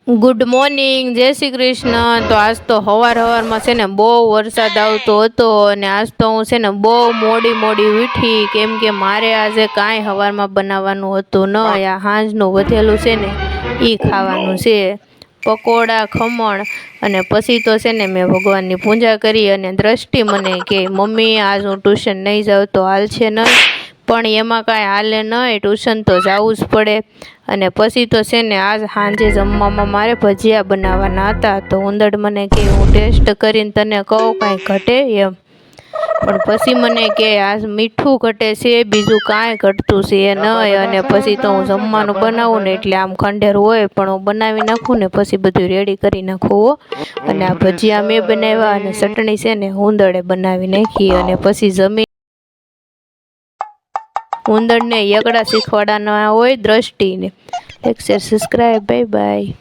Good morning, જય શ્રી કૃષ્ણ। તો આજ તો હવારમાં છે ને બહુ વરસાદ આવતો હતો અને આજ તો હું છે ને બહુ મોડી ઉઠી, કેમ કે મારે આજે કાંઈ હવારમાં બનાવવાનું હતું ન। આ સાંજનું વધેલું છે ને એ ખાવાનું છે, પકોડા ખમણ। અને પછી તો છે ને મેં ભગવાનની પૂજા કરી અને દ્રષ્ટિ મને કે મમ્મી આજ હું ટ્યુશન નહીં જાઉં તો હાલ છે નહીં, પણ એમાં કાંઈ હાલે નહીં, ટ્યુશન તો જવું જ પડે। અને પછી તો છે ને આજ સાંજે જમવામાં મારે ભજીયા બનાવવાના હતા, તો ઉંદર મને કે હું ટેસ્ટ કરીને તને કહું કાંઈ ઘટે એમ, પણ પછી મને કે આજ મીઠું ઘટે છે, બીજું કાંઈ ઘટતું છે નહીં। અને પછી તો હું જમવાનું બનાવું ને એટલે આમ ખંડેર હોય પણ હું બનાવી નાખું ને પછી બધું રેડી કરી નાખું। અને આ ભજીયા મેં બનાવ્યા અને ચટણી છે ને ઉંદરડે બનાવી નાખી। અને પછી જમી ઉંદરને યકડા શીખવાડવાના હોય દ્રષ્ટિને। Like share subscribe, bye by.